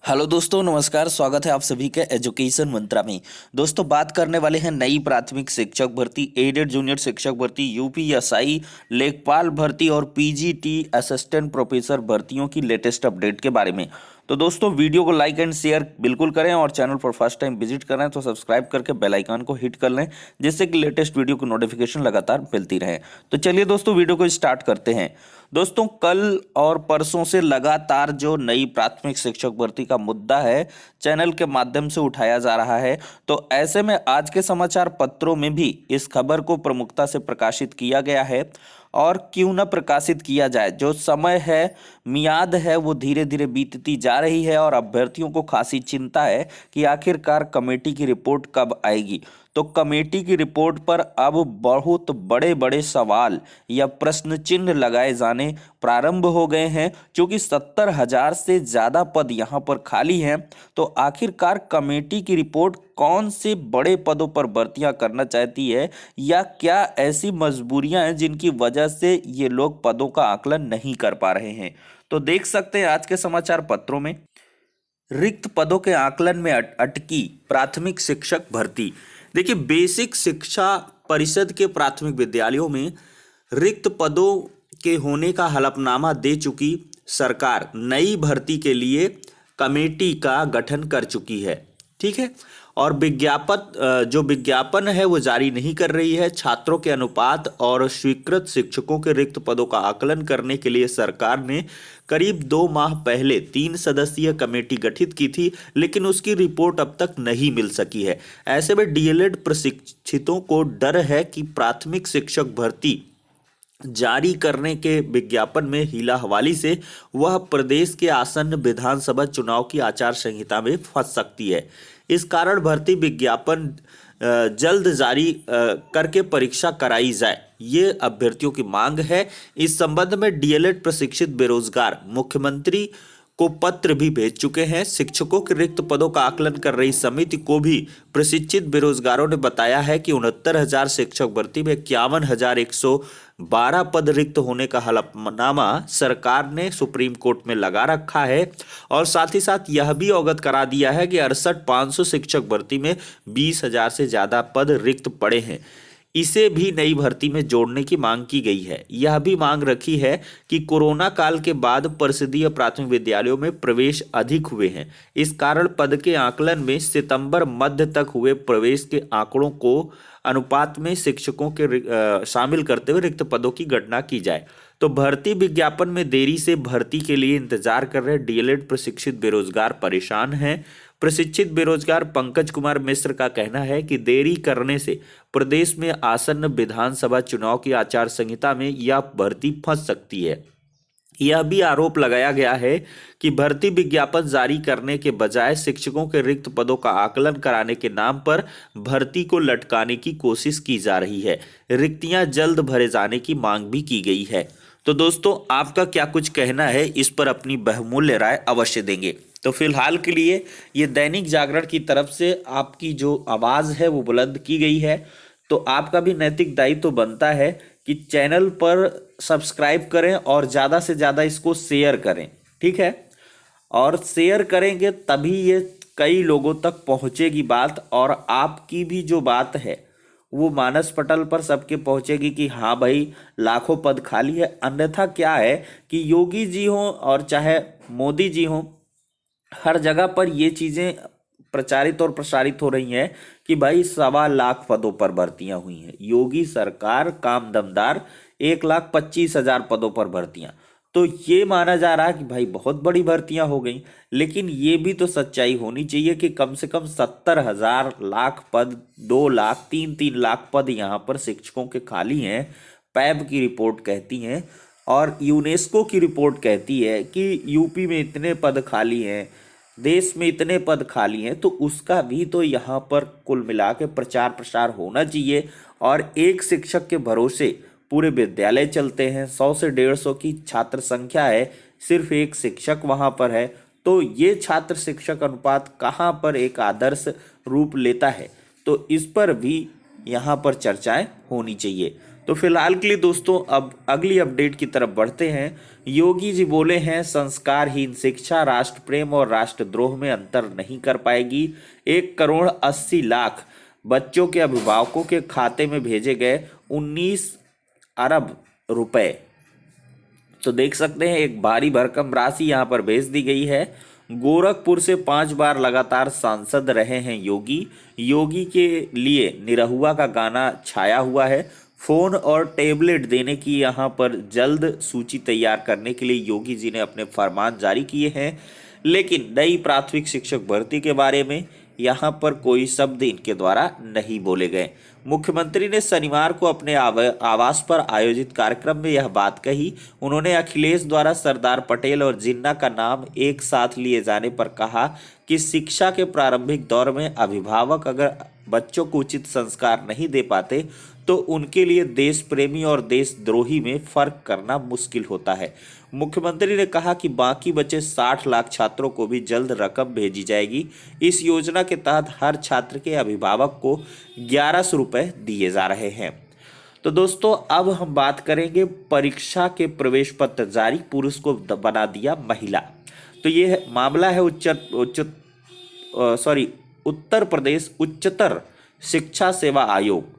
Hello दोस्तों, नमस्कार। स्वागत है आप सभी के एजुकेशन मंत्रा में। दोस्तों, बात करने वाले हैं नई प्राथमिक शिक्षक भर्ती, एडेड जूनियर शिक्षक भर्ती, यूपीएसआई, लेखपाल भर्ती और पीजीटी असिस्टेंट प्रोफेसर भर्तियों की लेटेस्ट अपडेट के बारे में। तो दोस्तों, वीडियो को लाइक एंड शेयर बिल्कुल करें और चैनल पर फर्स्ट टाइम विजिट कर रहे हैं तो सब्सक्राइब करके बेल आइकन को हिट कर लें, जिससे कि लेटेस्ट वीडियो की नोटिफिकेशन लगातार मिलती रहे। तो चलिए दोस्तों, वीडियो को स्टार्ट करते हैं। दोस्तों, कल और परसों से लगातार जो नई प्राथमिक शिक्षक भर्ती का मुद्दा है, चैनल के माध्यम से उठाया जा रहा है। तो ऐसे में आज के समाचार पत्रों में भी इस खबर को प्रमुखता से प्रकाशित किया गया है। और क्यों न प्रकाशित किया जाए, जो समय है, मियाद है, वो धीरे धीरे बीतती जा रही है और अभ्यर्थियों को खासी चिंता है कि आखिरकार कमेटी की रिपोर्ट कब आएगी। तो कमेटी की रिपोर्ट पर अब बहुत बड़े बड़े सवाल या प्रश्न चिन्ह लगाए जाने प्रारंभ हो गए हैं, क्योंकि 70,000 से ज़्यादा पद यहाँ पर खाली हैं। तो आखिरकार कमेटी की रिपोर्ट कौन से बड़े पदों पर भर्तियां करना चाहती है, या क्या ऐसी मजबूरियां हैं जिनकी वजह से ये लोग पदों का आकलन नहीं कर पा रहे हैं। तो देख सकते हैं आज के समाचार पत्रों में, रिक्त पदों के आकलन में अटकी प्राथमिक शिक्षक भर्ती। देखिए, बेसिक शिक्षा परिषद के प्राथमिक विद्यालयों में रिक्त पदों के होने का हलफनामा दे चुकी सरकार नई भर्ती के लिए कमेटी का गठन कर चुकी है। ठीक है। और जो विज्ञापन है वो जारी नहीं कर रही है। छात्रों के अनुपात और स्वीकृत शिक्षकों के रिक्त पदों का आकलन करने के लिए सरकार ने करीब 2 माह पहले 3 सदस्यीय कमेटी गठित की थी, लेकिन उसकी रिपोर्ट अब तक नहीं मिल सकी है। ऐसे में डीएलएड प्रशिक्षितों को डर है कि प्राथमिक शिक्षक भर्ती जारी करने के विज्ञापन में हीला हवाली से वह प्रदेश के आसन्न विधानसभा चुनाव की आचार संहिता में फंस सकती है। इस कारण भर्ती विज्ञापन जल्द जारी करके परीक्षा कराई जाए, ये अभ्यर्थियों की मांग है। इस संबंध में डीएलएड प्रशिक्षित बेरोजगार मुख्यमंत्री को पत्र भी भेज चुके हैं। शिक्षकों के रिक्त पदों का आकलन कर रही समिति को भी प्रशिक्षित बेरोजगारों ने बताया है कि 69,000 शिक्षक भर्ती में 51,112 पद रिक्त होने का हलफनामा सरकार ने सुप्रीम कोर्ट में लगा रखा है। और साथ ही साथ यह भी अवगत करा दिया है कि 68,500 शिक्षक भर्ती में 20,000 से ज्यादा पद रिक्त पड़े हैं। इसे भी नई भर्ती में जोड़ने की मांग की गई है। यह भी मांग रखी है कि कोरोना काल के बाद परिषदीय प्राथमिक विद्यालयों में प्रवेश अधिक हुए हैं। इस कारण पद के आकलन में सितंबर मध्य तक हुए प्रवेश के आंकड़ों को अनुपात में शिक्षकों के शामिल करते हुए रिक्त पदों की गणना की जाए। तो भर्ती विज्ञापन में देरी से भर्ती के लिए इंतजार कर रहे डीएलएड प्रशिक्षित बेरोजगार परेशान हैं। प्रशिक्षित बेरोजगार पंकज कुमार मिश्र का कहना है कि देरी करने से प्रदेश में आसन्न विधानसभा चुनाव की आचार संहिता में यह भर्ती फंस सकती है। यह भी आरोप लगाया गया है कि भर्ती विज्ञापन जारी करने के बजाय शिक्षकों के रिक्त पदों का आकलन कराने के नाम पर भर्ती को लटकाने की कोशिश की जा रही है। रिक्तियां जल्द भरे जाने की मांग भी की गई है। तो दोस्तों, आपका क्या कुछ कहना है, इस पर अपनी बहुमूल्य राय अवश्य देंगे। तो फिलहाल के लिए ये दैनिक जागरण की तरफ से आपकी जो आवाज़ है वो बुलंद की गई है। तो आपका भी नैतिक दायित्व तो बनता है कि चैनल पर सब्सक्राइब करें और ज़्यादा से ज़्यादा इसको शेयर करें। ठीक है। और शेयर करेंगे तभी ये कई लोगों तक पहुंचेगी बात, और आपकी भी जो बात है वो मानस पटल पर सबके पहुंचेगी कि हाँ भाई, लाखों पद खाली है। अन्यथा क्या है कि योगी जी हों और चाहे मोदी जी हों, हर जगह पर ये चीज़ें प्रचारित और प्रसारित हो रही हैं कि भाई 1.25 लाख पदों पर भर्तियां हुई हैं। योगी सरकार काम दमदार, 1,25,000 पदों पर भर्तियां। तो ये माना जा रहा है कि भाई बहुत बड़ी भर्तियां हो गई, लेकिन ये भी तो सच्चाई होनी चाहिए कि कम से कम 70,000 लाख पद, 2 लाख, 3-3 लाख पद यहाँ पर शिक्षकों के खाली हैं। पैब की रिपोर्ट कहती है और यूनेस्को की रिपोर्ट कहती है कि यूपी में इतने पद खाली हैं, देश में इतने पद खाली हैं। तो उसका भी तो यहाँ पर कुल मिला के प्रचार प्रसार होना चाहिए। और एक शिक्षक के भरोसे पूरे विद्यालय चलते हैं। 100 से 150 की छात्र संख्या है, सिर्फ एक शिक्षक वहाँ पर है। तो ये छात्र शिक्षक अनुपात कहाँ पर एक आदर्श रूप लेता है। तो इस पर भी यहाँ पर चर्चाएं होनी चाहिए। तो फिलहाल के लिए दोस्तों अब अगली अपडेट की तरफ बढ़ते हैं। योगी जी बोले हैं संस्कारहीन शिक्षा राष्ट्र प्रेम और राष्ट्रद्रोह में अंतर नहीं कर पाएगी। 1,80,00,000 बच्चों के अभिभावकों के खाते में भेजे गए 19 अरब रुपए। तो देख सकते हैं एक भारी भरकम राशि यहाँ पर भेज दी गई है। गोरखपुर से 5 बार लगातार सांसद रहे हैं योगी। योगी के लिए निरहुआ का गाना छाया हुआ है। फोन और टेबलेट देने की यहाँ पर जल्द सूची तैयार करने के लिए योगी जी ने अपने फरमान जारी किए हैं। लेकिन नई प्राथमिक शिक्षक भर्ती के बारे में यहाँ पर कोई शब्द इनके द्वारा नहीं बोले गए। मुख्यमंत्री ने शनिवार को अपने आवास पर आयोजित कार्यक्रम में यह बात कही। उन्होंने अखिलेश द्वारा सरदार पटेल और जिन्ना का नाम एक साथ लिए जाने पर कहा कि शिक्षा के प्रारंभिक दौर में अभिभावक अगर बच्चों को उचित संस्कार नहीं दे पाते तो उनके लिए देश प्रेमी और देशद्रोही में फर्क करना मुश्किल होता है। मुख्यमंत्री ने कहा कि बाकी बचे 60 लाख छात्रों को भी जल्द रकम भेजी जाएगी। इस योजना के तहत हर छात्र के अभिभावक को 1100 रुपए दिए जा रहे हैं। तो दोस्तों अब हम बात करेंगे परीक्षा के प्रवेश पत्र जारी, पुरुष को बना दिया महिला। तो ये मामला है उत्तर प्रदेश उच्चतर शिक्षा सेवा आयोग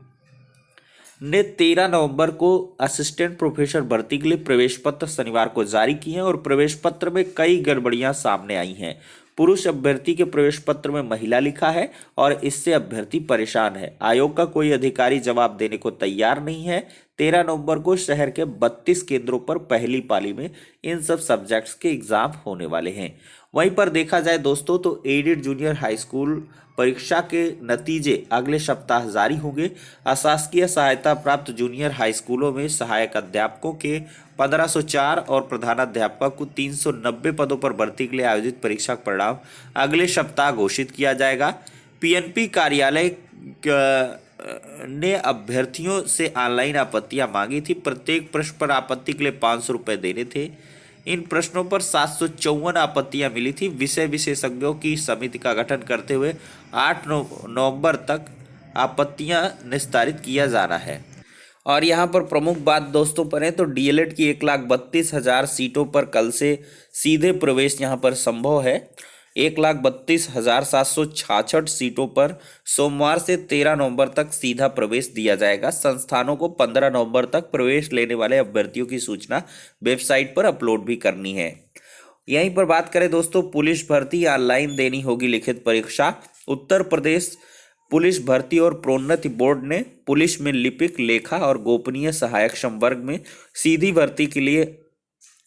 ने 13 नवंबर को असिस्टेंट प्रोफेसर भर्ती के लिए प्रवेश पत्र शनिवार को जारी किए हैं और प्रवेश पत्र में कई गड़बड़ियां सामने आई हैं। पुरुष अभ्यर्थी के प्रवेश पत्र में महिला लिखा है और इससे अभ्यर्थी परेशान है। आयोग का कोई अधिकारी जवाब देने को तैयार नहीं है। 13 नवंबर को शहर के 32 केंद्रों पर पहली पाली में इन सब सब्जेक्ट्स के एग्जाम होने वाले हैं। वहीं पर देखा जाए दोस्तों तो एडेड जूनियर हाई स्कूल परीक्षा के नतीजे अगले सप्ताह जारी होंगे। अशासकीय सहायता प्राप्त जूनियर हाई स्कूलों में सहायक अध्यापकों के 1504 और प्रधानाध्यापक को 390 पदों पर भर्ती के लिए आयोजित परीक्षा का परिणाम अगले सप्ताह घोषित किया जाएगा। पीएनपी कार्यालय ने अभ्यर्थियों से ऑनलाइन आपत्तियां मांगी थी। प्रत्येक प्रश्न पर आपत्ति के लिए 500 रुपये देने थे। इन प्रश्नों पर 754 आपत्तियां मिली थी। विषय विशेषज्ञों की समिति का गठन करते हुए 8 नवंबर तक आपत्तियां निस्तारित किया जाना है। और यहाँ पर प्रमुख बात दोस्तों पर है तो डीएलएड की 1,32,000 सीटों पर कल से सीधे प्रवेश यहाँ पर संभव है। 1,32,766 सीटों पर सोमवार से 13 नवंबर तक सीधा प्रवेश दिया जाएगा। संस्थानों को 15 नवंबर तक प्रवेश लेने वाले अभ्यर्थियों की सूचना वेबसाइट पर अपलोड भी करनी है। यहीं पर बात करें दोस्तों पुलिस भर्ती ऑनलाइन देनी होगी लिखित परीक्षा। उत्तर प्रदेश पुलिस भर्ती और प्रोन्नति बोर्ड ने पुलिस में लिपिक, लेखा और गोपनीय सहायक संवर्ग में सीधी भर्ती के लिए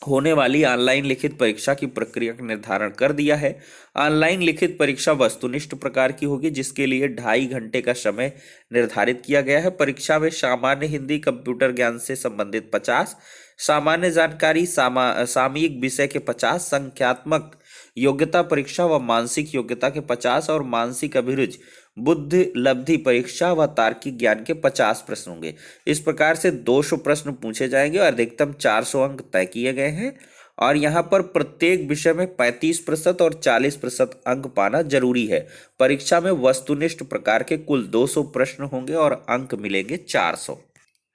होने वाली ऑनलाइन लिखित परीक्षा की प्रक्रिया का निर्धारण कर दिया है। ऑनलाइन लिखित परीक्षा वस्तुनिष्ठ प्रकार की होगी जिसके लिए 2.5 घंटे का समय निर्धारित किया गया है। परीक्षा में सामान्य हिंदी, कंप्यूटर ज्ञान से संबंधित 50, सामान्य जानकारी, सामयिक विषय के 50, संख्यात्मक योग्यता परीक्षा व मानसिक योग्यता के 50 और मानसिक अभिरुचि, बुद्धि लब्धि परीक्षा व तार्किक ज्ञान के 50 प्रश्न होंगे। इस प्रकार से 200 प्रश्न पूछे जाएंगे और अधिकतम 400 अंक तय किए गए हैं। और यहाँ पर प्रत्येक विषय में 35% और 40% अंक पाना जरूरी है। परीक्षा में वस्तुनिष्ठ प्रकार के कुल 200 प्रश्न होंगे और अंक मिलेंगे 400।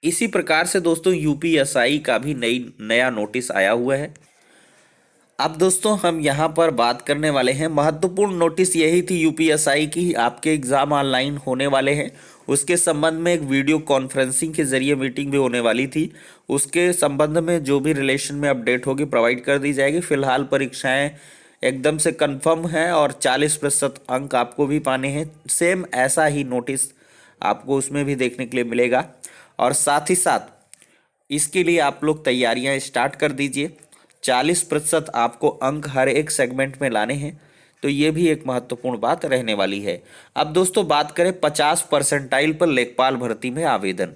इसी प्रकार से दोस्तों यूपीएसआई का भी नया नोटिस आया हुआ है। अब दोस्तों हम यहाँ पर बात करने वाले हैं, महत्वपूर्ण नोटिस यही थी यूपीएसआई की, आपके एग्ज़ाम ऑनलाइन होने वाले हैं। उसके संबंध में एक वीडियो कॉन्फ्रेंसिंग के जरिए मीटिंग भी होने वाली थी। उसके संबंध में जो भी रिलेशन में अपडेट होगी प्रोवाइड कर दी जाएगी। फिलहाल परीक्षाएं एकदम से कंफर्म है और 40% अंक आपको भी पाने हैं। सेम ऐसा ही नोटिस आपको उसमें भी देखने के लिए मिलेगा। और साथ ही साथ इसके लिए आप लोग तैयारियां स्टार्ट कर दीजिए। 40% आपको अंक हर एक सेगमेंट में लाने हैं, तो ये भी एक महत्वपूर्ण बात रहने वाली है। अब दोस्तों बात करें 50 परसेंटाइल पर लेखपाल भर्ती में आवेदन।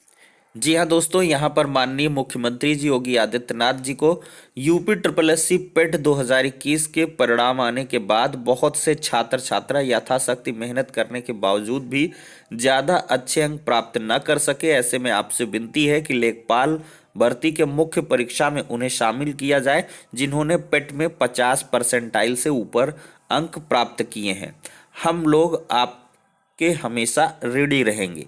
जी हाँ दोस्तों, यहाँ पर माननीय मुख्यमंत्री जी योगी आदित्यनाथ जी को यूपी SSSC पेट 2021 के परिणाम आने के बाद बहुत से छात्र छात्रा यथाशक्ति मेहनत करने के बावजूद भी ज़्यादा अच्छे अंक प्राप्त न कर सके। ऐसे में आपसे विनती है कि लेखपाल भर्ती के मुख्य परीक्षा में उन्हें शामिल किया जाए जिन्होंने पेट में 50 परसेंटाइल से ऊपर अंक प्राप्त किए हैं। हम लोग आपके हमेशा रेडी रहेंगे।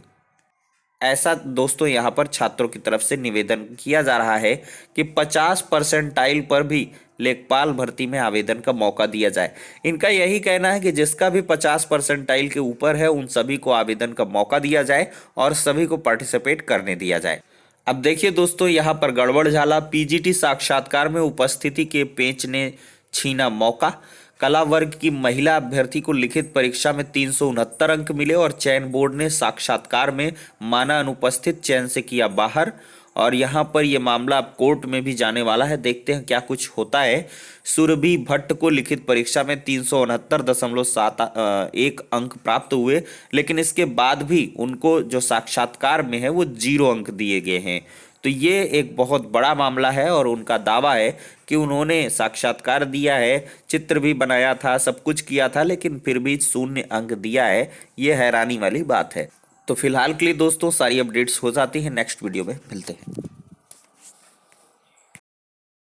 ऐसा दोस्तों यहाँ पर छात्रों की तरफ से निवेदन किया जा रहा है कि 50 परसेंटाइल पर भी लेखपाल भर्ती में आवेदन का मौका दिया जाए। इनका यही कहना है कि जिसका भी 50 परसेंटाइल के ऊपर है उन सभी को आवेदन का मौका दिया जाए और सभी को पार्टिसिपेट करने दिया जाए। अब देखिए दोस्तों, यहाँ पर गड़बड़ झाला। पीजीटी साक्षात्कार में उपस्थिति के पेंच ने छीना मौका। कला वर्ग की महिला अभ्यर्थी को लिखित परीक्षा में 369 अंक मिले और चयन बोर्ड ने साक्षात्कार में माना अनुपस्थित, चयन से किया बाहर। और यहाँ पर ये मामला अब कोर्ट में भी जाने वाला है, देखते हैं क्या कुछ होता है। सुरभि भट्ट को लिखित परीक्षा में 369.71 अंक प्राप्त हुए, लेकिन इसके बाद भी उनको जो साक्षात्कार में है वो 0 अंक दिए गए हैं। तो ये एक बहुत बड़ा मामला है और उनका दावा है कि उन्होंने साक्षात्कार दिया है, चित्र भी बनाया था, सब कुछ किया था, लेकिन फिर भी 0 अंक दिया है। ये हैरानी वाली बात है। तो फिलहाल के लिए दोस्तों सारी अपडेट्स हो जाती हैं, नेक्स्ट वीडियो में मिलते हैं।